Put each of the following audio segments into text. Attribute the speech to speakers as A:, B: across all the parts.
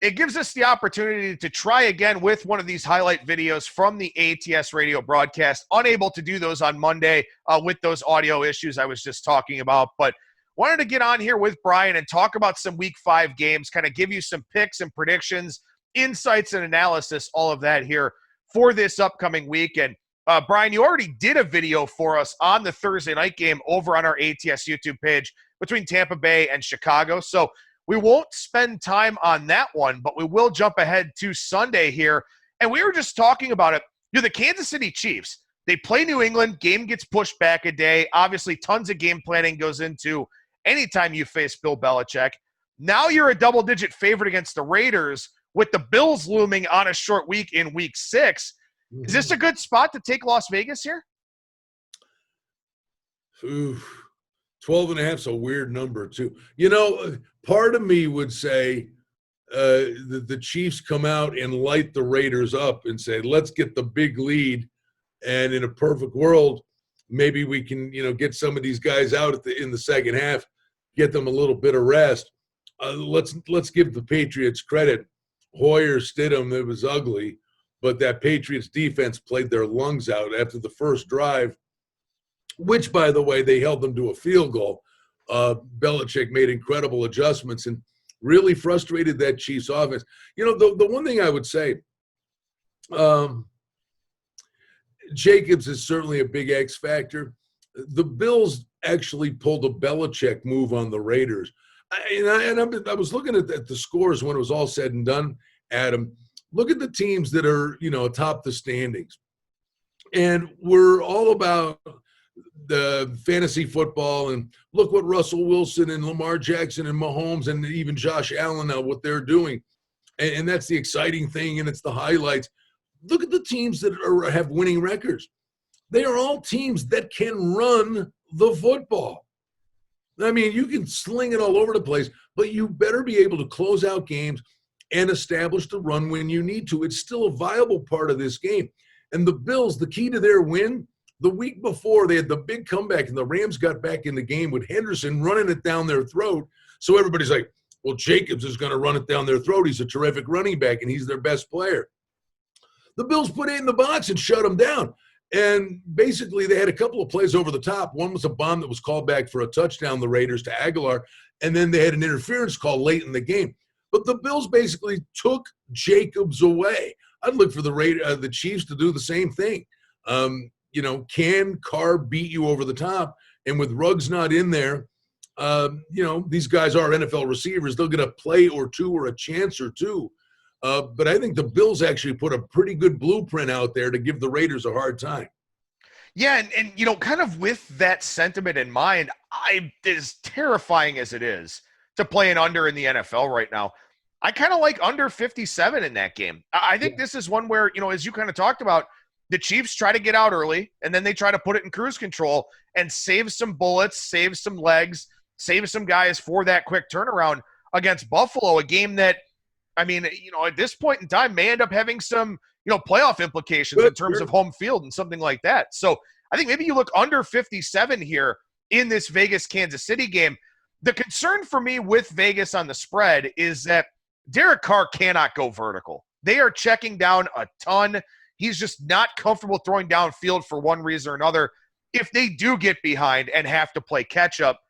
A: it gives us the opportunity to try again with one of these highlight videos from the ATS Radio broadcast. Unable to do those on Monday with those audio issues I was just talking about, but wanted to get on here with Brian and talk about some Week 5 games, kind of give you some picks and predictions, insights and analysis, all of that here for this upcoming week. And Brian, you already did a video for us on the Thursday night game over on our ATS YouTube page between Tampa Bay and Chicago. So we won't spend time on that one, but we will jump ahead to Sunday here. And we were just talking about it. The Kansas City Chiefs, they play New England. Game gets pushed back a day. Obviously, tons of game planning goes into anytime you face Bill Belichick. Now you're a double-digit favorite against the Raiders with the Bills looming on a short week in Week 6. Is this a good spot to take Las Vegas here?
B: 12.5 is a weird number, too. Part of me would say the Chiefs come out and light the Raiders up and say, let's get the big lead. And in a perfect world, maybe we can, get some of these guys out in the second half, get them a little bit of rest. Let's give the Patriots credit. Hoyer, Stidham, it was ugly, but that Patriots defense played their lungs out after the first drive, which, by the way, they held them to a field goal. Belichick made incredible adjustments and really frustrated that Chiefs offense. The one thing I would say, Jacobs is certainly a big X factor. The Bills actually pulled a Belichick move on the Raiders. I was looking at the scores when it was all said and done, Adam. Look at the teams that are, atop the standings. And we're all about the fantasy football, and look what Russell Wilson and Lamar Jackson and Mahomes and even Josh Allen now, what they're doing. And that's the exciting thing, and it's the highlights. Look at the teams that have winning records. They are all teams that can run the football. I mean, you can sling it all over the place, but you better be able to close out games and establish the run when you need to. It's still a viable part of this game. And the Bills, the key to their win, the week before, they had the big comeback, and the Rams got back in the game with Henderson running it down their throat. So everybody's like, well, Jacobs is going to run it down their throat. He's a terrific running back, and he's their best player. The Bills put it in the box and shut him down. And basically, they had a couple of plays over the top. One was a bomb that was called back for a touchdown, the Raiders, to Aguilar. And then they had an interference call late in the game. But the Bills basically took Jacobs away. I'd look for the Chiefs to do the same thing. Can Carr beat you over the top? And with Ruggs not in there, these guys are NFL receivers. They'll get a play or two or a chance or two. But I think the Bills actually put a pretty good blueprint out there to give the Raiders a hard time.
A: Yeah, and kind of with that sentiment in mind, as terrifying as it is to play an under in the NFL right now, I kind of like under 57 in that game. I think this is one where, as you kind of talked about, the Chiefs try to get out early, and then they try to put it in cruise control and save some bullets, save some legs, save some guys for that quick turnaround against Buffalo, a game that, at this point in time may end up having some, playoff implications in terms of home field and something like that. So I think maybe you look under 57 here in this Vegas-Kansas City game. The concern for me with Vegas on the spread is that Derek Carr cannot go vertical. They are checking down a ton. He's just not comfortable throwing downfield for one reason or another. If they do get behind and have to play catch-up,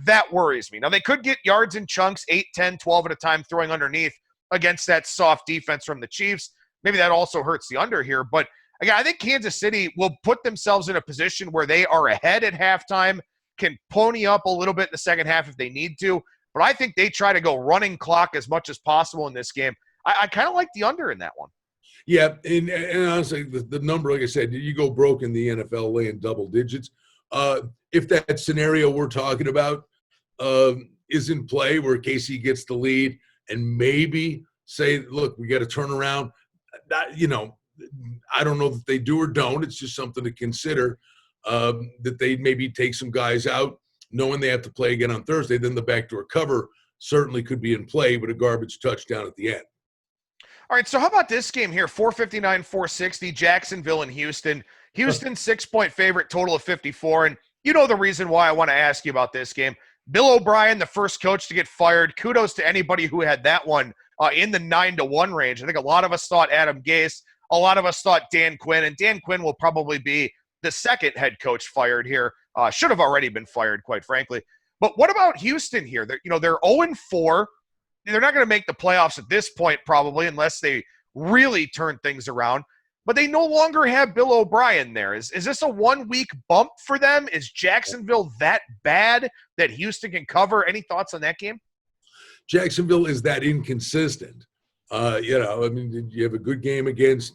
A: that worries me. Now, they could get yards in chunks, 8, 10, 12 at a time throwing underneath against that soft defense from the Chiefs. Maybe that also hurts the under here. But, again, I think Kansas City will put themselves in a position where they are ahead at halftime, can pony up a little bit in the second half if they need to. But I think they try to go running clock as much as possible in this game. I kind of like the under in that one.
B: Yeah, and honestly, the number, like I said, you go broke in the NFL laying double digits. If that scenario we're talking about is in play where KC gets the lead and maybe say, look, we got to turn around, I don't know that they do or don't. It's just something to consider, that they maybe take some guys out knowing they have to play again on Thursday. Then the backdoor cover certainly could be in play with a garbage touchdown at the end.
A: All right, so how about this game here? 459, 460, Jacksonville and Houston. Houston 6-point favorite, total of 54. And you know the reason why I want to ask you about this game. Bill O'Brien, the first coach to get fired. Kudos to anybody who had that one in the 9-1 range. I think a lot of us thought Adam Gase, a lot of us thought Dan Quinn, and Dan Quinn will probably be the second head coach fired here. Should have already been fired, quite frankly. But what about Houston here? They're 0-4. They're not going to make the playoffs at this point, probably, unless they really turn things around. But they no longer have Bill O'Brien there. Is this a 1 week bump for them? Is Jacksonville that bad that Houston can cover? Any thoughts on that game?
B: Jacksonville is that inconsistent. You have a good game against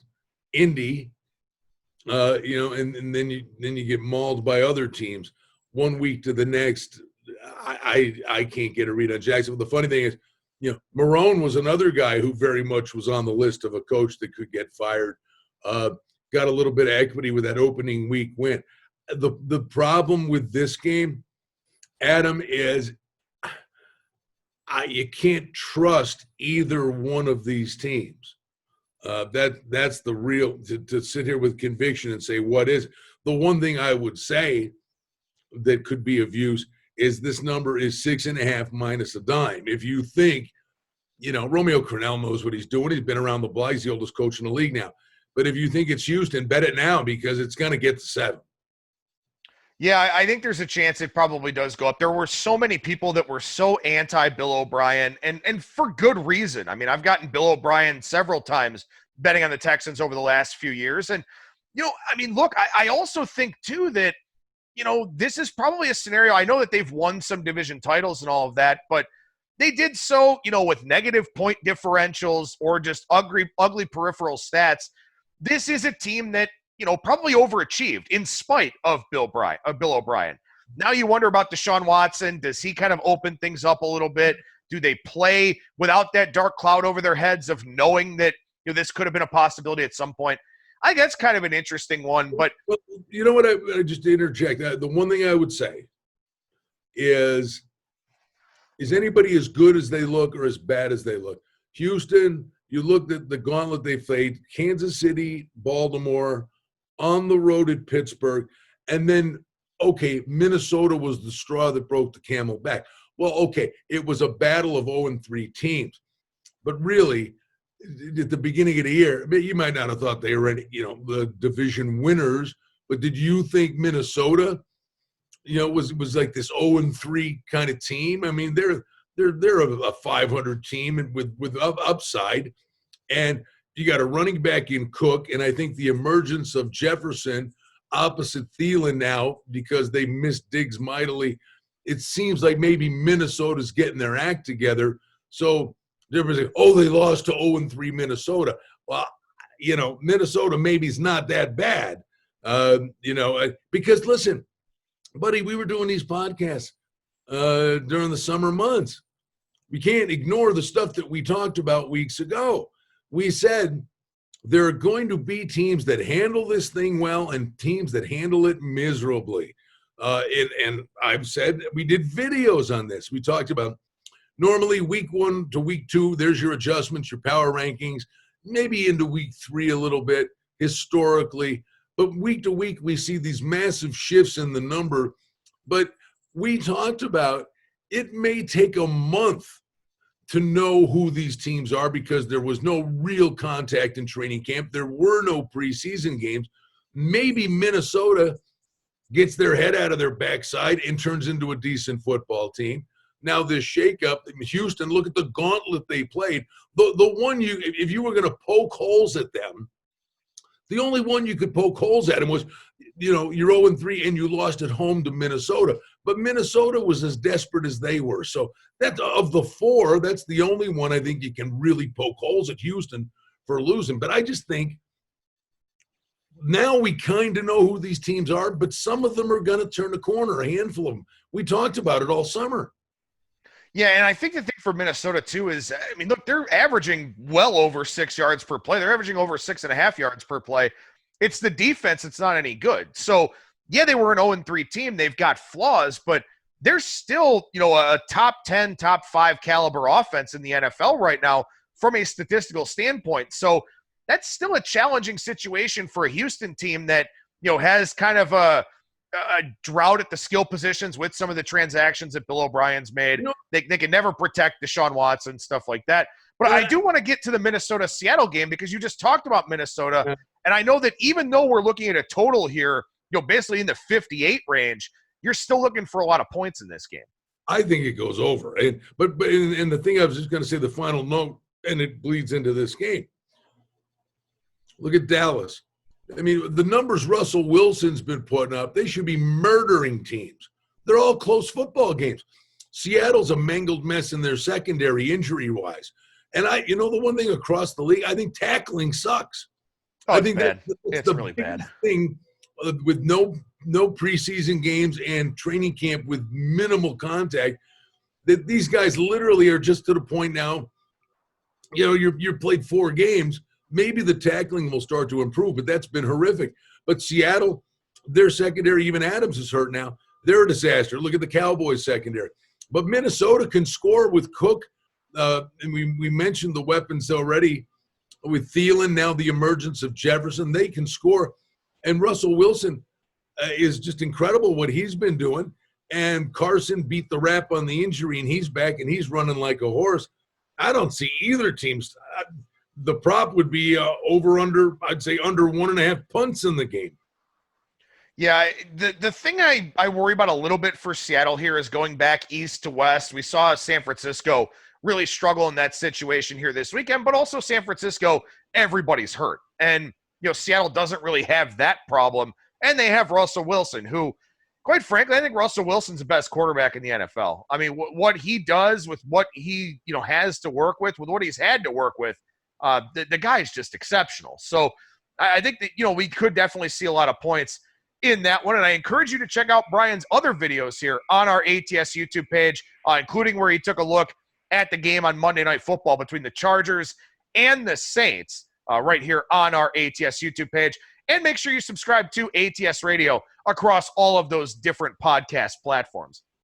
B: Indy, and then you get mauled by other teams 1 week to the next. I can't get a read on Jacksonville. The funny thing is, Marone was another guy who very much was on the list of a coach that could get fired. Got a little bit of equity with that opening week win. The problem with this game, Adam, is you can't trust either one of these teams. That's the real to sit here with conviction and say what is. The one thing I would say that could be of use is this number is 6.5 minus a dime. If you think, Romeo Crennel knows what he's doing. He's been around the block. He's the oldest coach in the league now. But if you think it's Houston, bet it now because it's going to get to 7.
A: Yeah, I think there's a chance it probably does go up. There were so many people that were so anti-Bill O'Brien, and for good reason. I mean, I've gotten Bill O'Brien several times betting on the Texans over the last few years. And, look, I also think, too, that, this is probably a scenario. I know that they've won some division titles and all of that, but they did so, with negative point differentials or just ugly peripheral stats. This is a team that, probably overachieved in spite of Bill O'Brien. Now you wonder about Deshaun Watson. Does he kind of open things up a little bit? Do they play without that dark cloud over their heads of knowing that this could have been a possibility at some point? I think that's kind of an interesting one. But
B: you know what? I just interject. The one thing I would say is anybody as good as they look or as bad as they look? Houston, you looked at the gauntlet they played, Kansas City, Baltimore, on the road at Pittsburgh, and then, Minnesota was the straw that broke the camel back. Well, it was a battle of 0-3 teams. But really, at the beginning of the year, you might not have thought they were the division winners, but did you think Minnesota, was like this 0-3 kind of team? I mean, they're a 500 team and with upside, and you got a running back in Cook, and I think the emergence of Jefferson opposite Thielen now because they missed Diggs mightily. It seems like maybe Minnesota's getting their act together. So everybody's like, they lost to 0-3 Minnesota. Well, Minnesota maybe is not that bad, because listen, buddy, we were doing these podcasts during the summer months. We can't ignore the stuff that we talked about weeks ago. We said there are going to be teams that handle this thing well and teams that handle it miserably. And I've said we did videos on this. We talked about normally week 1 to week 2, there's your adjustments, your power rankings, maybe into week 3 a little bit historically. But week to week, we see these massive shifts in the number. But we talked about it may take a month to know who these teams are because there was no real contact in training camp. There were no preseason games. Maybe Minnesota gets their head out of their backside and turns into a decent football team. Now this shakeup, Houston, look at the gauntlet they played. The one if you were going to poke holes at them, the only one you could poke holes at them was, you're 0-3 and you lost at home to Minnesota. But Minnesota was as desperate as they were. So that's of the 4, that's the only one I think you can really poke holes at Houston for losing. But I just think now we kind of know who these teams are, but some of them are going to turn a corner, a handful of them. We talked about it all summer.
A: Yeah, and I think the thing for Minnesota, too, is, look, they're averaging well over 6 yards per play. They're averaging over 6.5 yards per play. It's the defense that's not any good. So, yeah, they were an 0-3 team. They've got flaws, but they're still, a top 10, top 5 caliber offense in the NFL right now from a statistical standpoint. So that's still a challenging situation for a Houston team that, has kind of a drought at the skill positions with some of the transactions that Bill O'Brien's made. They can never protect Deshaun Watson, stuff like that. But I do want to get to the Minnesota-Seattle game because you just talked about Minnesota.
B: Yeah.
A: And I know that even though we're looking at a total here, basically in the 58 range, you're still looking for a lot of points in this game.
B: I think it goes over. But the thing I was just going to say, the final note, and it bleeds into this game. Look at Dallas. I mean, the numbers Russell Wilson's been putting up, they should be murdering teams. They're all close football games. Seattle's a mangled mess in their secondary injury-wise. And the one thing across the league, I think tackling sucks.
A: Oh,
B: I think
A: bad.
B: That's
A: It's really bad.
B: Thing with no preseason games and training camp with minimal contact, that these guys literally are just to the point now. You're played 4 games. Maybe the tackling will start to improve, but that's been horrific. But Seattle, their secondary, even Adams is hurt now. They're a disaster. Look at the Cowboys secondary. But Minnesota can score with Cook. And we mentioned the weapons already with Thielen, now the emergence of Jefferson. They can score. And Russell Wilson is just incredible what he's been doing. And Carson beat the rap on the injury, and he's back, and he's running like a horse. I don't see either team's the prop would be over-under, I'd say under 1.5 punts in the game.
A: Yeah, the thing I worry about a little bit for Seattle here is going back east to west. We saw San Francisco really struggle in that situation here this weekend, but also San Francisco, everybody's hurt. And, Seattle doesn't really have that problem. And they have Russell Wilson, who, quite frankly, I think Russell Wilson's the best quarterback in the NFL. I mean, what he does with what he, has to work with what he's had to work with, the guy's just exceptional. So I think that, we could definitely see a lot of points in that one. And I encourage you to check out Brian's other videos here on our ATS YouTube page, including where he took a look at the game on Monday Night Football between the Chargers and the Saints right here on our ATS YouTube page. And make sure you subscribe to ATS Radio across all of those different podcast platforms.